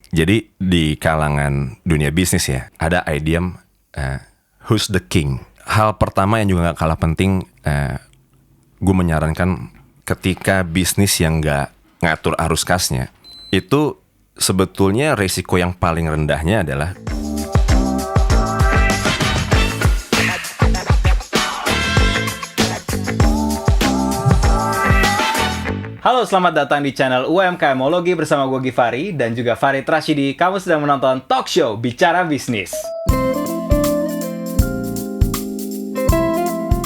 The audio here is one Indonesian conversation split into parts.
Jadi di kalangan dunia bisnis ya, ada idiom who's the king. Hal pertama yang juga gak kalah penting, gue menyarankan ketika bisnis yang gak ngatur arus kasnya, itu sebetulnya risiko yang paling rendahnya adalah Halo, selamat datang di channel UMKMologi bersama gue Givari dan juga Farid Rashidi. Kamu sedang menonton talk show Bicara Bisnis.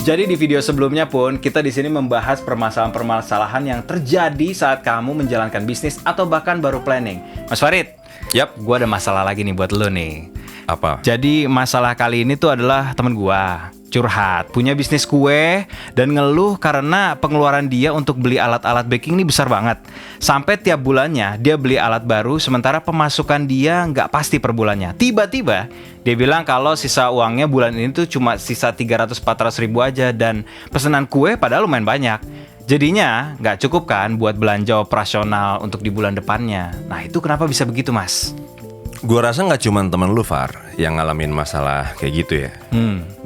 Jadi di video sebelumnya pun kita di sini membahas permasalahan-permasalahan yang terjadi saat kamu menjalankan bisnis atau bahkan baru planning. Mas Farid, Yap. gue ada masalah lagi nih buat lo nih. Apa? Jadi masalah kali ini tuh adalah temen gue curhat, punya bisnis kue dan ngeluh karena pengeluaran dia untuk beli alat-alat baking ini besar banget. Sampai tiap bulannya dia beli alat baru sementara pemasukan dia nggak pasti per bulannya. Tiba-tiba dia bilang kalau sisa uangnya bulan ini tuh cuma sisa 300-400 ribu aja dan pesanan kue padahal lumayan banyak. Jadinya nggak cukup kan buat belanja operasional untuk di bulan depannya. Nah itu kenapa bisa begitu, Mas? Gue rasa gak cuma temen lu, Far, yang ngalamin masalah kayak gitu ya.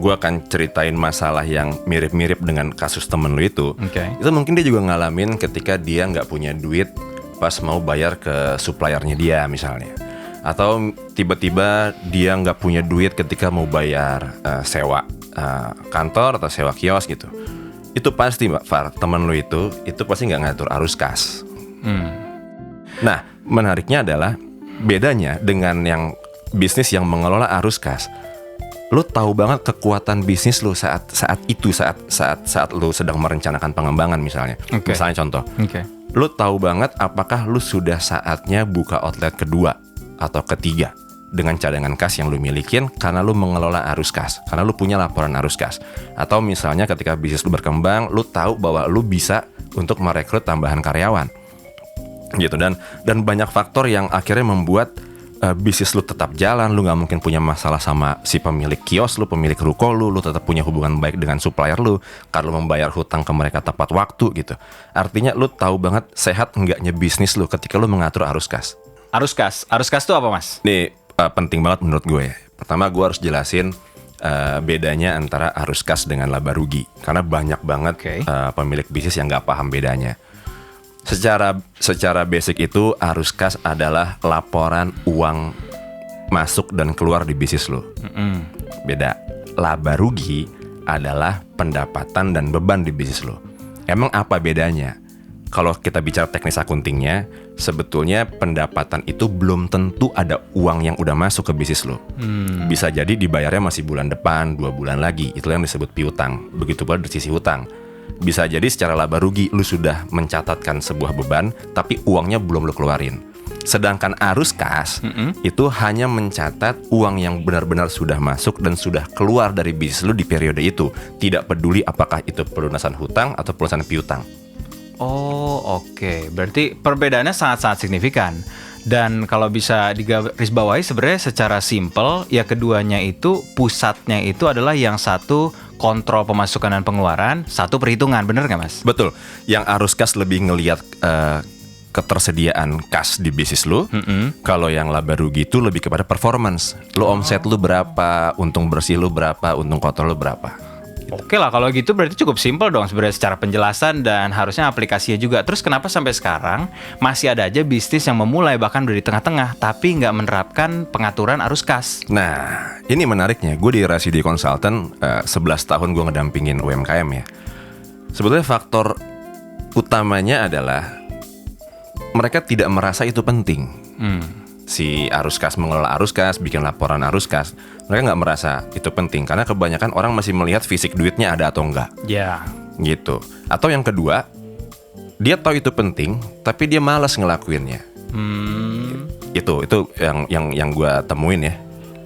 Gue akan ceritain masalah yang mirip-mirip dengan kasus temen lu itu. Itu mungkin dia juga ngalamin ketika dia gak punya duit pas mau bayar ke suppliernya dia misalnya. Atau tiba-tiba dia gak punya duit ketika mau bayar sewa kantor atau sewa kios gitu. Itu pasti, Mbak Far, temen lu itu pasti gak ngatur arus kas. Nah, menariknya adalah bedanya dengan yang bisnis yang mengelola arus kas. Lu tahu banget kekuatan bisnis lu saat lu sedang merencanakan pengembangan misalnya. Misalnya contoh. Lu tahu banget apakah lu sudah saatnya buka outlet kedua atau ketiga dengan cadangan kas yang lu milikin karena lu mengelola arus kas, karena lu punya laporan arus kas. Atau misalnya ketika bisnis lu berkembang, lu tahu bahwa lu bisa untuk merekrut tambahan karyawan. Gitu dan banyak faktor yang akhirnya membuat bisnis lu tetap jalan. Lu nggak mungkin punya masalah sama si pemilik kios lu, pemilik ruko lu tetap punya hubungan baik dengan supplier lu karena lu membayar hutang ke mereka tepat waktu gitu. Artinya lu tahu banget sehat enggaknya bisnis lu ketika lu mengatur arus kas. Arus kas itu apa, Mas? Nih penting banget menurut gue. Pertama gue harus jelasin bedanya antara arus kas dengan laba rugi karena banyak banget pemilik bisnis yang nggak paham bedanya. Secara basic itu arus kas adalah laporan uang masuk dan keluar di bisnis lo. Beda. Laba rugi adalah pendapatan dan beban di bisnis lo. Emang apa bedanya? Kalau kita bicara teknis akuntingnya, sebetulnya pendapatan itu belum tentu ada uang yang udah masuk ke bisnis lo. Bisa jadi dibayarnya masih bulan depan, 2 bulan lagi. Itulah yang disebut piutang. Begitu pula dari sisi hutang. Bisa jadi secara laba rugi lu sudah mencatatkan sebuah beban tapi uangnya belum lu keluarin. Sedangkan arus kas itu hanya mencatat uang yang benar-benar sudah masuk dan sudah keluar dari bisnis lu di periode itu. Tidak peduli apakah itu pelunasan hutang atau pelunasan piutang. Oh, oke. Berarti perbedaannya sangat-sangat signifikan. Dan kalau bisa digarisbawahi sebenarnya secara simple, ya keduanya itu pusatnya itu adalah yang satu kontrol pemasukan dan pengeluaran, satu perhitungan, bener nggak, Mas? Betul. Yang arus kas lebih ngelihat ketersediaan kas di bisnis lu. Kalau yang laba rugi itu lebih kepada performance. Lu omset lu berapa, untung bersih lu berapa, untung kotor lu berapa. Oke lah, kalau gitu berarti cukup simpel dong sebenarnya secara penjelasan dan harusnya aplikasinya juga. Terus kenapa sampai sekarang masih ada aja bisnis yang memulai bahkan udah di tengah-tengah tapi nggak menerapkan pengaturan arus kas? Nah, ini menariknya. Gue di Rashidi Consultant 11 tahun gue ngedampingin UMKM ya. Sebetulnya faktor utamanya adalah mereka tidak merasa itu penting. Si arus kas, mengelola arus kas, bikin laporan arus kas, mereka nggak merasa itu penting karena kebanyakan orang masih melihat fisik duitnya ada atau enggak. Ya. Gitu. Atau yang kedua, dia tahu itu penting tapi dia malas ngelakuinnya. Itu yang gue temuin ya.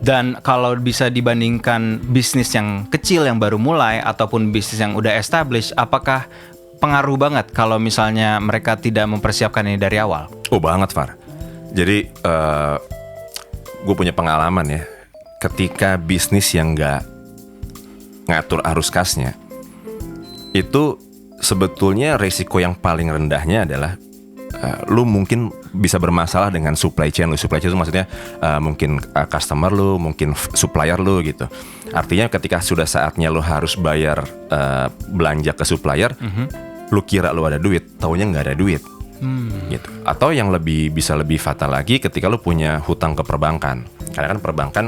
Dan kalau bisa dibandingkan bisnis yang kecil yang baru mulai ataupun bisnis yang udah established, apakah pengaruh banget kalau misalnya mereka tidak mempersiapkan ini dari awal? Oh banget, Far. Jadi gue punya pengalaman ya. Ketika bisnis yang gak ngatur arus kasnya, itu sebetulnya resiko yang paling rendahnya adalah lu mungkin bisa bermasalah dengan supply chain lu. Supply chain itu maksudnya mungkin customer lu, mungkin supplier lu gitu. Artinya ketika sudah saatnya lu harus bayar belanja ke supplier, lu kira lu ada duit, taunya nggak ada duit. Gitu. Atau yang bisa lebih fatal lagi ketika lu punya hutang ke perbankan. Karena kan perbankan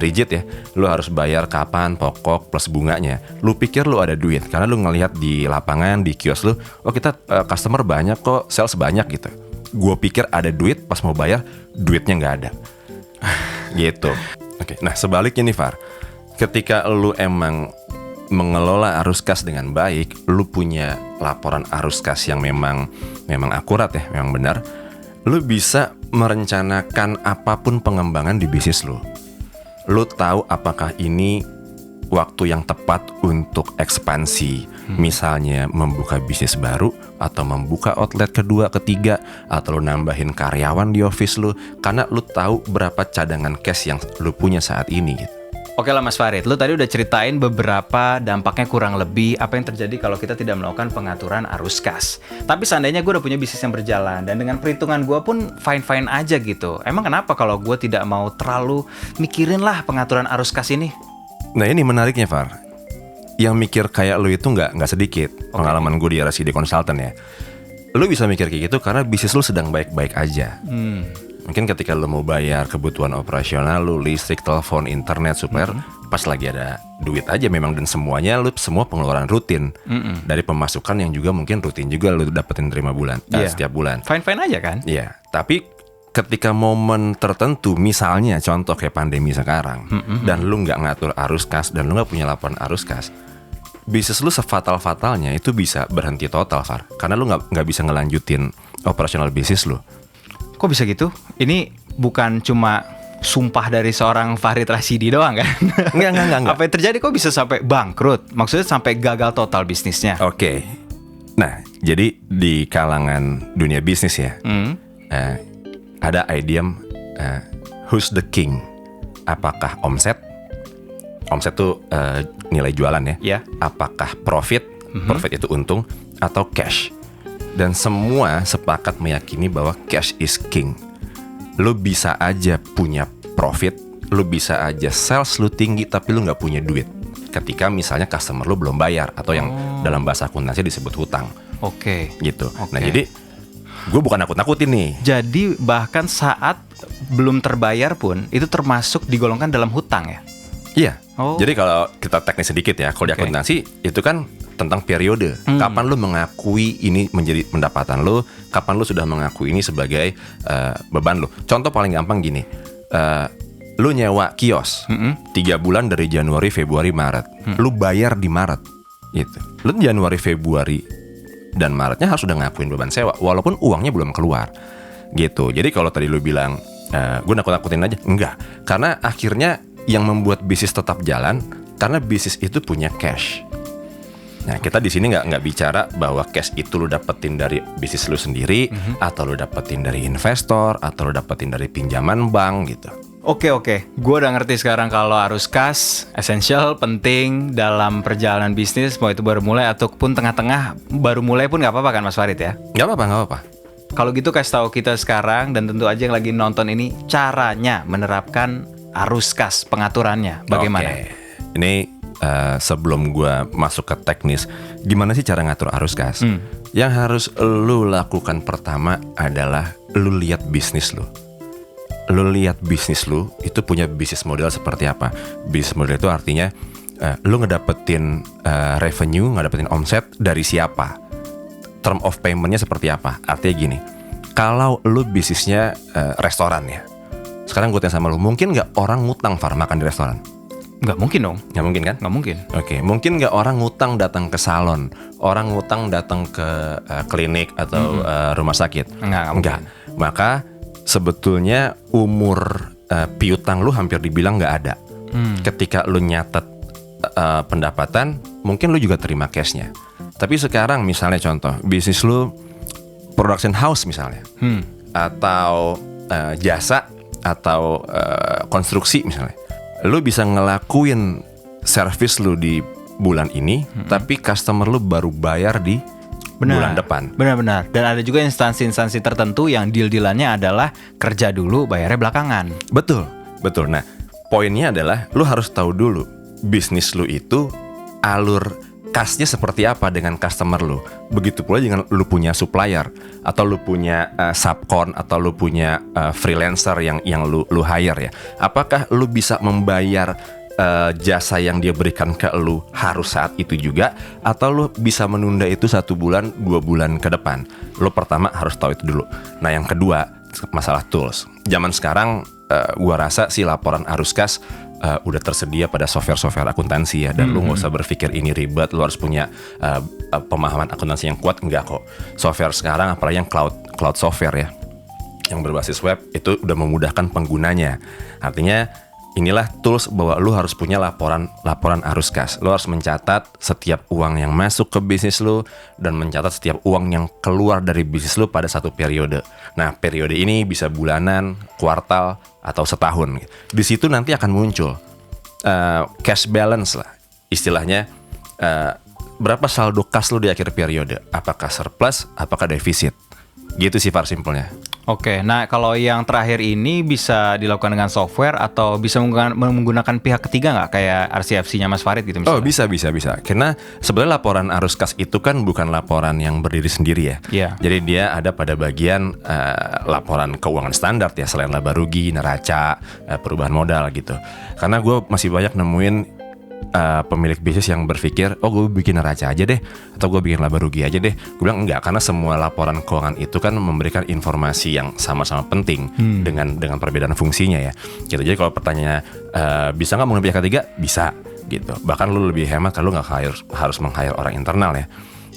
rigid ya, lu harus bayar kapan, pokok plus bunganya. Lu pikir lu ada duit karena lu ngelihat di lapangan, di kios lu, oh kita customer banyak kok, sales banyak gitu. Gue pikir ada duit, pas mau bayar duitnya nggak ada. Gitu. Oke. Nah sebaliknya nih Far, ketika lu emang mengelola arus kas dengan baik, lu punya laporan arus kas yang memang akurat ya, memang benar, lu bisa merencanakan apapun pengembangan di bisnis lu. Lu tahu apakah ini waktu yang tepat untuk ekspansi, misalnya membuka bisnis baru atau membuka outlet kedua, ketiga, atau lu nambahin karyawan di office lu, karena lu tahu berapa cadangan cash yang lu punya saat ini gitu. Oke lah Mas Farid, lu tadi udah ceritain beberapa dampaknya kurang lebih apa yang terjadi kalau kita tidak melakukan pengaturan arus kas. Tapi seandainya gue udah punya bisnis yang berjalan dan dengan perhitungan gue pun fine-fine aja gitu. Emang kenapa kalau gue tidak mau terlalu mikirin lah pengaturan arus kas ini? Nah ini menariknya Far, yang mikir kayak lu itu nggak sedikit. Pengalaman gue di RCD Consultant ya. Lu bisa mikir kayak gitu karena bisnis lu sedang baik-baik aja. Mungkin ketika lu mau bayar kebutuhan operasional lu, listrik, telepon, internet, supplier, pas lagi ada duit aja memang, dan semuanya lu semua pengeluaran rutin. Dari pemasukan yang juga mungkin rutin juga lu dapetin terima setiap bulan. Fine-fine aja kan? Iya, tapi ketika momen tertentu, misalnya contoh kayak pandemi sekarang, dan lu nggak ngatur arus kas, dan lu nggak punya laporan arus kas, bisnis lu sefatal-fatalnya itu bisa berhenti total, Far. Karena lu nggak bisa ngelanjutin operasional bisnis lu. Kok bisa gitu? Ini bukan cuma sumpah dari seorang Farid Rashidi doang kan? Enggak. Apa yang terjadi kok bisa sampai bangkrut? Maksudnya sampai gagal total bisnisnya? Oke. Nah, jadi di kalangan dunia bisnis ya, ada idiom who's the king? Apakah omset? Omset itu nilai jualan ya. Yeah. Apakah profit? Profit itu untung, atau cash? Dan semua sepakat meyakini bahwa cash is king. Lu bisa aja punya profit, lu bisa aja sales lu tinggi, tapi lu gak punya duit ketika misalnya customer lu belum bayar, atau yang dalam bahasa akuntansi disebut hutang. Oke. Gitu. Nah jadi gue bukan nakut-nakutin nih. Jadi bahkan saat belum terbayar pun itu termasuk digolongkan dalam hutang ya? Iya. Jadi kalau kita teknis sedikit ya, kalau di akuntansi itu kan tentang periode. Kapan lu mengakui ini menjadi pendapatan lu, kapan lu sudah mengakui ini sebagai beban lu. Contoh paling gampang gini, lu nyewa kios 3 bulan dari Januari, Februari, Maret. Lu bayar di Maret gitu. Lu Januari, Februari, dan Maretnya harus udah ngakuin beban sewa, walaupun uangnya belum keluar gitu. Jadi kalau tadi lu bilang gue nakut-nakutin aja, enggak. Karena akhirnya yang membuat bisnis tetap jalan karena bisnis itu punya cash. Nah kita di sini nggak bicara bahwa cash itu lu dapetin dari bisnis lu sendiri, atau lu dapetin dari investor, atau lu dapetin dari pinjaman bank gitu. Oke, gue udah ngerti sekarang kalau arus kas essential, penting dalam perjalanan bisnis, mau itu baru mulai ataupun tengah-tengah, baru mulai pun nggak apa-apa kan Mas Farid ya? Nggak apa-apa. Kalau gitu kasih tahu kita sekarang, dan tentu aja yang lagi nonton ini, caranya menerapkan arus kas, pengaturannya bagaimana? Oke. Ini sebelum gue masuk ke teknis, gimana sih cara ngatur arus kas? Yang harus lu lakukan pertama adalah lu lihat bisnis lu. Lu lihat bisnis lu itu punya bisnis model seperti apa. Bisnis model itu artinya lu ngedapetin revenue, ngedapetin omset dari siapa, term of paymentnya seperti apa. Artinya gini, kalau lu bisnisnya restoran ya, sekarang gue tanya sama lu, mungkin gak orang ngutang Far makan di restoran? Nggak mungkin dong. Nggak mungkin kan? Nggak mungkin. Oke, mungkin nggak orang ngutang datang ke salon, orang ngutang datang ke klinik atau rumah sakit? Nggak. Maka sebetulnya umur piutang lu hampir dibilang nggak ada. Ketika lu nyatet pendapatan, mungkin lu juga terima cashnya. Tapi sekarang misalnya contoh, bisnis lu production house misalnya, atau jasa, atau konstruksi misalnya. Lu bisa ngelakuin service lu di bulan ini, tapi customer lu baru bayar di bulan depan. Benar-benar. Dan ada juga instansi-instansi tertentu yang deal-dealannya adalah kerja dulu, bayarnya belakangan. Betul. Nah, poinnya adalah lu harus tahu dulu bisnis lu itu alur kasnya seperti apa dengan customer lu. Begitu pula dengan lu punya supplier atau lu punya subcon atau lu punya freelancer yang lu hire ya. Apakah lu bisa membayar jasa yang dia berikan ke lu harus saat itu juga, atau lu bisa menunda itu 1 bulan 2 bulan ke depan. Lu pertama harus tahu itu dulu. Nah yang kedua, masalah tools. Zaman sekarang gua rasa si laporan arus kas udah tersedia pada software akuntansi ya, dan lu nggak usah berpikir ini ribet, lu harus punya pemahaman akuntansi yang kuat. Enggak kok. Software sekarang apalagi yang cloud software ya, yang berbasis web, itu udah memudahkan penggunanya. Artinya inilah tools bahwa lu harus punya laporan arus kas. Lu harus mencatat setiap uang yang masuk ke bisnis lu dan mencatat setiap uang yang keluar dari bisnis lu pada satu periode. Nah, periode ini bisa bulanan, kuartal, atau setahun. Di situ nanti akan muncul cash balance lah. Istilahnya berapa saldo kas lu di akhir periode? Apakah surplus, apakah defisit? Gitu sih Far simpelnya. Oke, nah kalau yang terakhir ini bisa dilakukan dengan software atau bisa menggunakan pihak ketiga nggak, kayak RCFC-nya Mas Farid gitu misalnya? Oh bisa. Karena sebenarnya laporan arus kas itu kan bukan laporan yang berdiri sendiri ya. Yeah. Jadi dia ada pada bagian laporan keuangan standar ya, selain laba rugi, neraca, perubahan modal gitu. Karena gue masih banyak nemuin pemilik bisnis yang berpikir, oh gue bikin neraca aja deh, atau gue bikin laba rugi aja deh. Gue bilang enggak, karena semua laporan keuangan itu kan memberikan informasi yang sama-sama penting dengan perbedaan fungsinya ya. Gitu. Jadi kalau pertanyaannya bisa nggak menggunakan pihak ketiga? Bisa gitu. Bahkan lu lebih hemat kalau lu nggak harus meng-hire orang internal ya.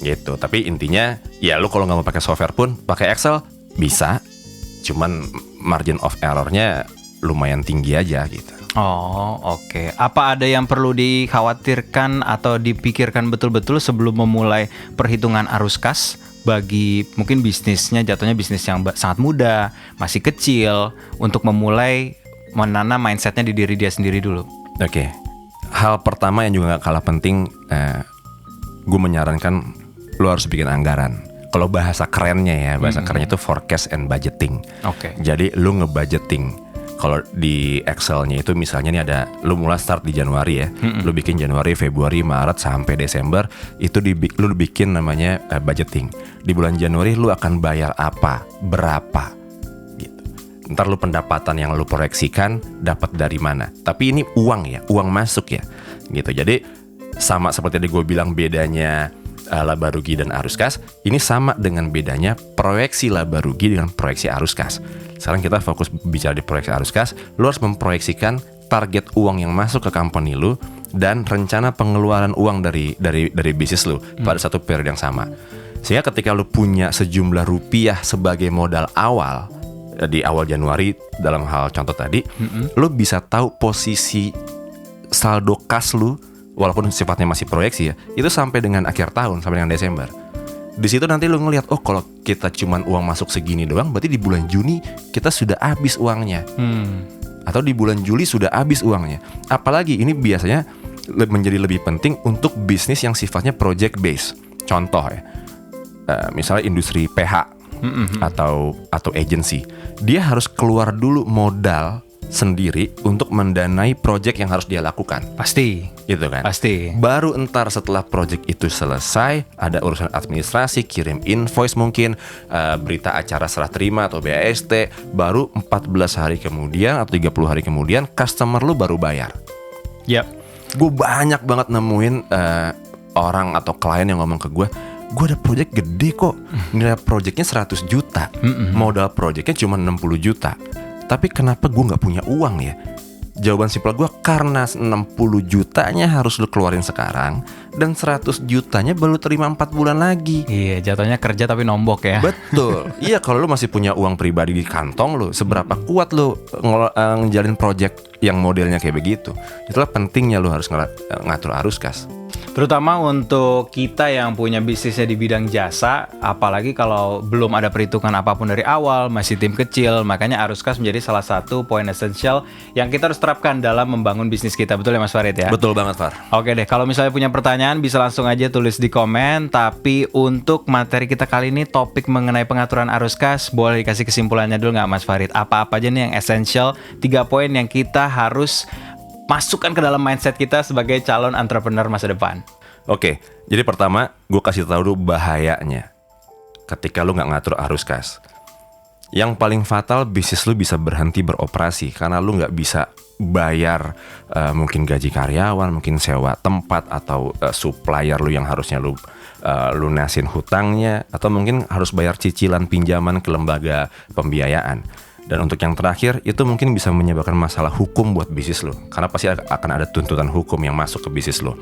Gitu. Tapi intinya ya lu kalau nggak mau pakai software pun pakai Excel bisa. Cuman margin of error-nya lumayan tinggi aja gitu. Oh, oke. Apa ada yang perlu dikhawatirkan atau dipikirkan betul-betul sebelum memulai perhitungan arus kas bagi mungkin bisnisnya, jatuhnya bisnis yang sangat muda, masih kecil, untuk memulai menanam mindsetnya di diri dia sendiri dulu? Oke. Hal pertama yang juga gak kalah penting, gue menyarankan lo harus bikin anggaran. Kalau bahasa kerennya ya, kerennya itu forecast and budgeting. Oke. Jadi lo ngebudgeting. Kalau di Excel-nya itu misalnya nih ada, lu mulai start di Januari ya, lu bikin Januari, Februari, Maret sampai Desember, itu lu bikin namanya budgeting. Di bulan Januari lu akan bayar apa, berapa, gitu. Ntar lu pendapatan yang lu proyeksikan dapat dari mana. Tapi ini uang ya, uang masuk ya, gitu. Jadi sama seperti tadi gue bilang bedanya laba rugi dan arus kas, ini sama dengan bedanya proyeksi laba rugi dengan proyeksi arus kas. Sekarang kita fokus bicara di proyeksi arus kas. Lu harus memproyeksikan target uang yang masuk ke company lu dan rencana pengeluaran uang dari bisnis lu pada satu periode yang sama. Sehingga ketika lu punya sejumlah rupiah sebagai modal awal di awal Januari dalam hal contoh tadi, lu bisa tahu posisi saldo kas lu walaupun sifatnya masih proyeksi ya, itu sampai dengan akhir tahun, sampai dengan Desember. Di situ nanti lu ngelihat, oh kalau kita cuman uang masuk segini doang, berarti di bulan Juni kita sudah habis uangnya. Atau di bulan Juli sudah habis uangnya. Apalagi ini biasanya menjadi lebih penting untuk bisnis yang sifatnya project based. Contoh ya, misalnya industri PH atau agency, dia harus keluar dulu modal sendiri untuk mendanai project yang harus dia lakukan. Pasti. Gitu kan? Pasti. Baru entar setelah project itu selesai, ada urusan administrasi, kirim invoice mungkin, berita acara serah terima atau BAST, baru 14 hari kemudian atau 30 hari kemudian customer lu baru bayar. Yap. Gue banyak banget nemuin orang atau klien yang ngomong ke gue ada project gede kok, nilai projectnya 100 juta, modal projectnya cuma 60 juta. Tapi kenapa gue gak punya uang ya? Jawaban simpel gue, karena 60 jutanya harus lu keluarin sekarang, dan 100 jutanya baru terima 4 bulan lagi. Iya, jatuhnya kerja tapi nombok ya. Betul. Iya, kalau lu masih punya uang pribadi di kantong lu, seberapa kuat lu ngejalin project yang modelnya kayak begitu. Itulah pentingnya lu harus ngatur arus kas. Terutama untuk kita yang punya bisnisnya di bidang jasa, apalagi kalau belum ada perhitungan apapun dari awal, masih tim kecil, makanya arus kas menjadi salah satu poin esensial yang kita harus terapkan dalam membangun bisnis kita. Betul ya Mas Farid ya? Betul banget, Far. Oke deh, kalau misalnya punya pertanyaan bisa langsung aja tulis di komen. Tapi untuk materi kita kali ini, topik mengenai pengaturan arus kas, boleh dikasih kesimpulannya dulu nggak Mas Farid? Apa-apa aja nih yang esensial, 3 poin yang kita harus masukkan ke dalam mindset kita sebagai calon entrepreneur masa depan. Oke, jadi pertama gue kasih tahu dulu bahayanya ketika lu nggak ngatur arus kas. Yang paling fatal, bisnis lu bisa berhenti beroperasi karena lu nggak bisa bayar mungkin gaji karyawan, mungkin sewa tempat, atau supplier lu yang harusnya lu lunasin hutangnya, atau mungkin harus bayar cicilan pinjaman ke lembaga pembiayaan. Dan untuk yang terakhir, itu mungkin bisa menyebabkan masalah hukum buat bisnis lo, karena pasti akan ada tuntutan hukum yang masuk ke bisnis lo.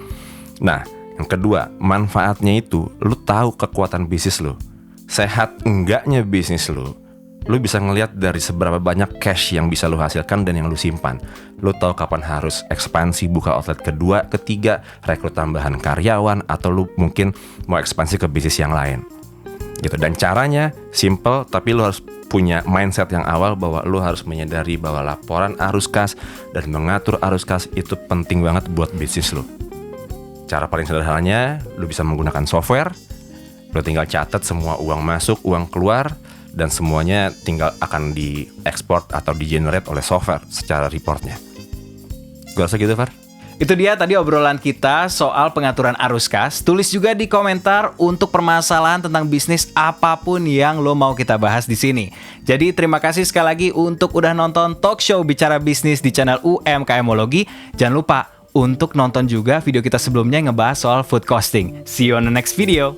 Nah, yang kedua, manfaatnya itu, lo tahu kekuatan bisnis lo. Sehat enggaknya bisnis lo bisa ngelihat dari seberapa banyak cash yang bisa lo hasilkan dan yang lo simpan. Lo tahu kapan harus ekspansi, buka outlet kedua, ketiga, rekrut tambahan karyawan, atau lo mungkin mau ekspansi ke bisnis yang lain. Gitu. Dan caranya simple, tapi lo harus punya mindset yang awal bahwa lo harus menyadari bahwa laporan arus kas dan mengatur arus kas itu penting banget buat bisnis lo. Cara paling sederhananya, lo bisa menggunakan software. Lo tinggal catat semua uang masuk, uang keluar, dan semuanya tinggal akan di-export atau di-generate oleh software secara reportnya. Gue rasa gitu, Far. Itu dia tadi obrolan kita soal pengaturan arus kas. Tulis juga di komentar untuk permasalahan tentang bisnis apapun yang lo mau kita bahas di sini. Jadi terima kasih sekali lagi untuk udah nonton talk show Bicara Bisnis di channel UMKMologi. Jangan lupa untuk nonton juga video kita sebelumnya yang ngebahas soal food costing. See you on the next video.